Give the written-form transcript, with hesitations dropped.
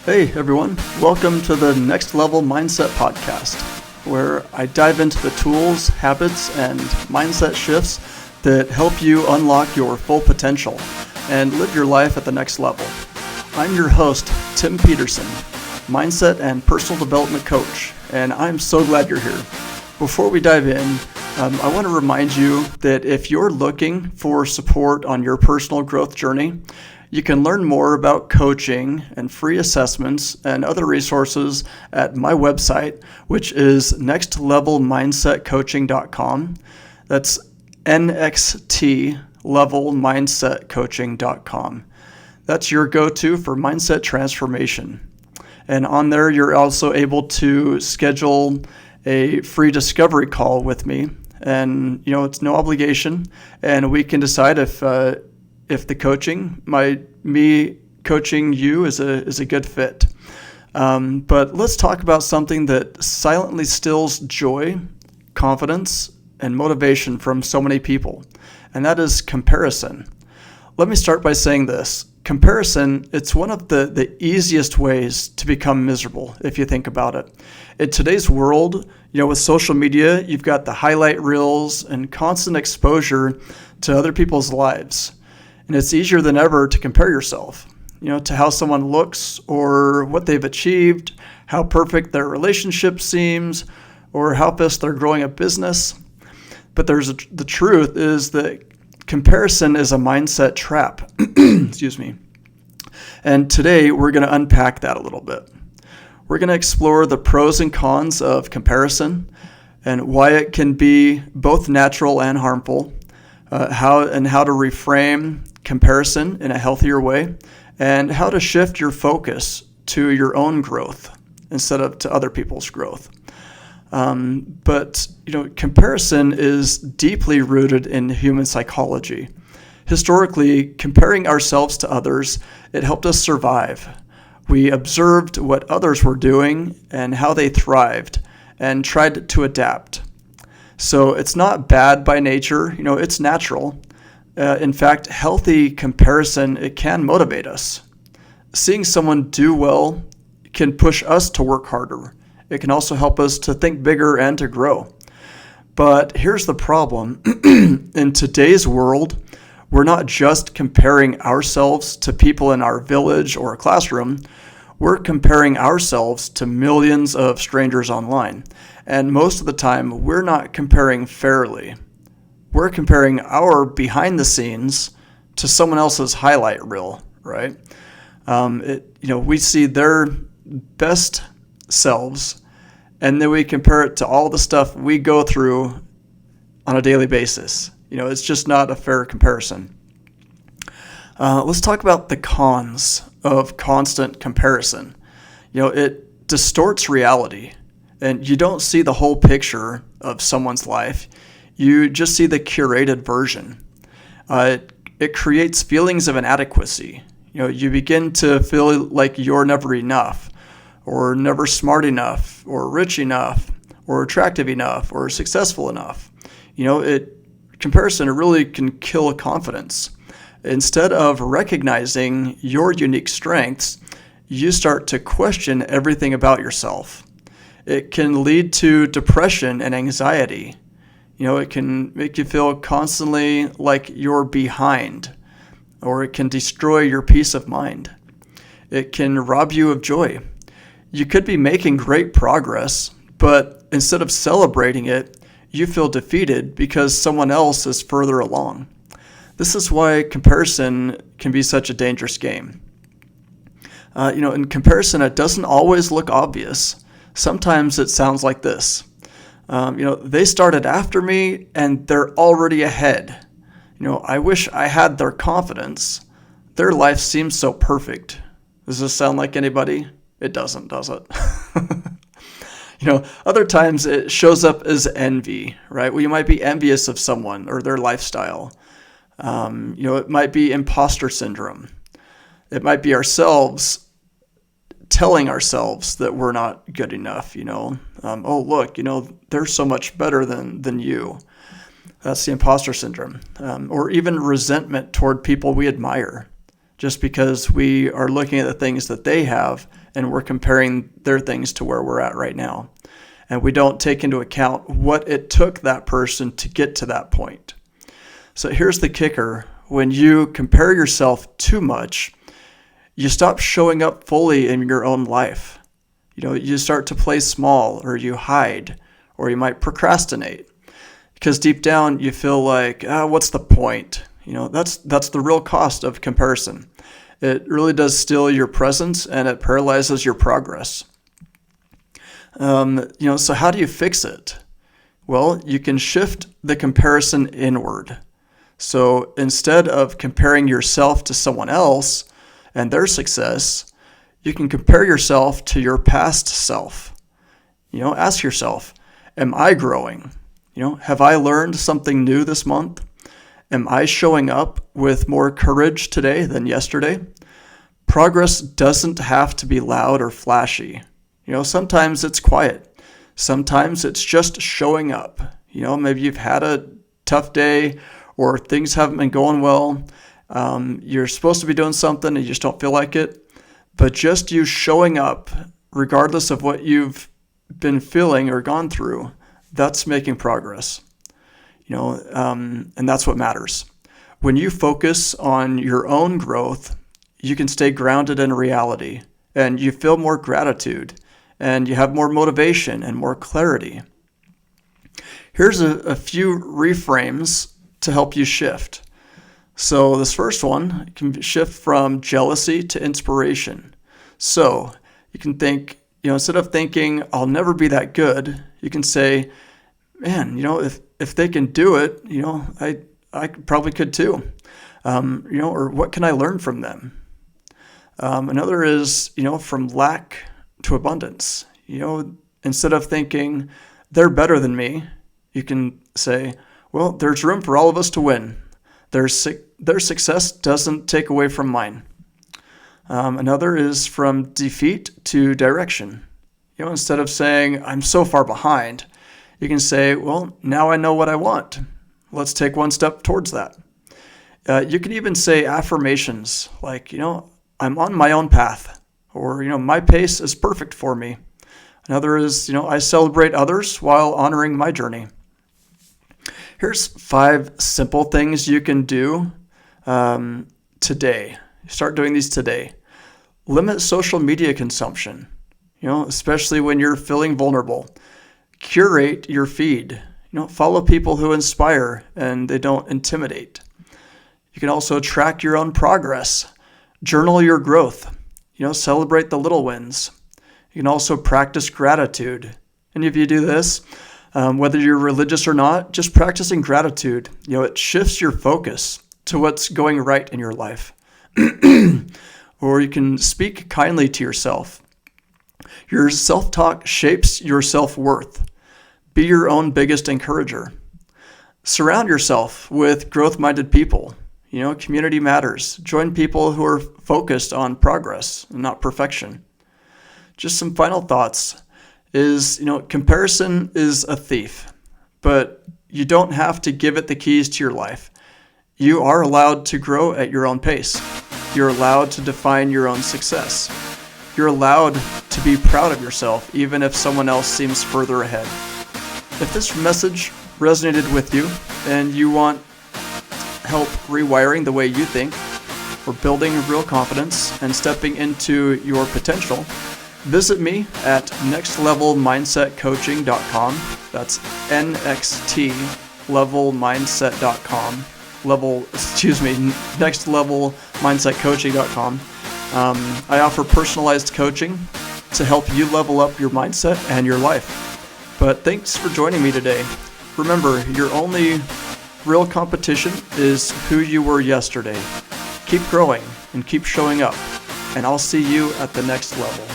Hey everyone, welcome to the Next Level Mindset Podcast, where I dive into the tools, habits, and mindset shifts that help you unlock your full potential and live your life at the next level. I'm your host, Tim Peterson, mindset and personal development coach, and I'm so glad you're here. Before we dive in, I want to remind you that if you're looking for support on your personal growth journey, you can learn more about coaching and free assessments and other resources at my website, which is nextlevelmindsetcoaching.com. That's nxtlevelmindsetcoaching.com. That's your go-to for mindset transformation. And on there, you're also able to schedule a free discovery call with me. And, it's no obligation. And we can decide if the coaching, me coaching you is a good fit. But let's talk about something that silently steals joy, confidence, and motivation from so many people, and that is comparison. Let me start by saying this. Comparison, it's one of the easiest ways to become miserable, if you think about it. In today's world, with social media, you've got the highlight reels and constant exposure to other people's lives. And it's easier than ever to compare yourself, to how someone looks or what they've achieved, how perfect their relationship seems, or how fast they're growing a business. But the truth is that comparison is a mindset trap. Excuse me. And today we're going to unpack that a little bit. We're going to explore the pros and cons of comparison and why it can be both natural and harmful, how to reframe comparison in a healthier way, and how to shift your focus to your own growth instead of to other people's growth. But comparison is deeply rooted in human psychology. Historically, comparing ourselves to others, it helped us survive. We observed what others were doing and how they thrived and tried to adapt. So it's not bad by nature, it's natural. In fact, healthy comparison, it can motivate us. Seeing someone do well can push us to work harder. It can also help us to think bigger and to grow. But here's the problem. In today's world, we're not just comparing ourselves to people in our village or classroom. We're comparing ourselves to millions of strangers online. And most of the time, we're not comparing fairly. We're comparing our behind the scenes to someone else's highlight reel, right? We see their best selves, and then we compare it to all the stuff we go through on a daily basis. It's just not a fair comparison. Let's talk about the cons of constant comparison. It distorts reality, and you don't see the whole picture of someone's life. You just see the curated version. It creates feelings of inadequacy. You begin to feel like you're never enough, or never smart enough, or rich enough, or attractive enough, or successful enough. Comparison really can kill confidence. Instead of recognizing your unique strengths, you start to question everything about yourself. It can lead to depression and anxiety. It can make you feel constantly like you're behind, or it can destroy your peace of mind. It can rob you of joy. You could be making great progress, but instead of celebrating it, you feel defeated because someone else is further along. This is why comparison can be such a dangerous game. In comparison, it doesn't always look obvious. Sometimes it sounds like this. They started after me and they're already ahead. I wish I had their confidence. Their life seems so perfect. Does this sound like anybody? It doesn't, does it? Other times it shows up as envy, right? Well, you might be envious of someone or their lifestyle. It might be imposter syndrome. It might be ourselves telling ourselves that we're not good enough, oh, look, they're so much better than you. That's the imposter syndrome. Or even resentment toward people we admire. just because we are looking at the things that they have and we're comparing their things to where we're at right now. And we don't take into account what it took that person to get to that point. So here's the kicker. When you compare yourself too much, you stop showing up fully in your own life. You start to play small, or you hide, or you might procrastinate. Because deep down you feel like, what's the point? That's the real cost of comparison. It really does steal your presence and it paralyzes your progress. So how do you fix it? Well, you can shift the comparison inward. So instead of comparing yourself to someone else and their success, you can compare yourself to your past self. Ask yourself, am I growing? Have I learned something new this month? Am I showing up with more courage today than yesterday? Progress doesn't have to be loud or flashy. Sometimes it's quiet. Sometimes it's just showing up. Maybe you've had a tough day or things haven't been going well. You're supposed to be doing something and you just don't feel like it. But just you showing up, regardless of what you've been feeling or gone through, that's making progress. And that's what matters. When you focus on your own growth, you can stay grounded in reality and you feel more gratitude and you have more motivation and more clarity. Here's a few reframes to help you shift. So this first one can shift from jealousy to inspiration. So you can think, instead of thinking, I'll never be that good, you can say, man, if they can do it, I probably could too. Or what can I learn from them? Another is, from lack to abundance. Instead of thinking they're better than me, you can say, well, there's room for all of us to win. Their success doesn't take away from mine. Another is from defeat to direction. Instead of saying I'm so far behind, you can say, well, now I know what I want. Let's take one step towards that. You can even say affirmations like, I'm on my own path, or, my pace is perfect for me. Another is, I celebrate others while honoring my journey. Here's 5 simple things you can do today. Start doing these today. Limit social media consumption, especially when you're feeling vulnerable. Curate your feed. Follow people who inspire and they don't intimidate. You can also track your own progress. Journal your growth. Celebrate the little wins. You can also practice gratitude. And if you do this, whether you're religious or not, just practicing gratitude, it shifts your focus to what's going right in your life. Or you can speak kindly to yourself. Your self-talk shapes your self-worth. Be your own biggest encourager. Surround yourself with growth-minded people. Community matters. Join people who are focused on progress and not perfection. Just some final thoughts is, comparison is a thief, but you don't have to give it the keys to your life. You are allowed to grow at your own pace. You're allowed to define your own success. You're allowed to be proud of yourself, even if someone else seems further ahead. If this message resonated with you and you want help rewiring the way you think or building real confidence and stepping into your potential, visit me at nextlevelmindsetcoaching.com. That's nxtlevelmindset.com. nextlevelmindsetcoaching.com. I offer personalized coaching to help you level up your mindset and your life. But thanks for joining me today. Remember, your only real competition is who you were yesterday. Keep growing and keep showing up, and I'll see you at the next level.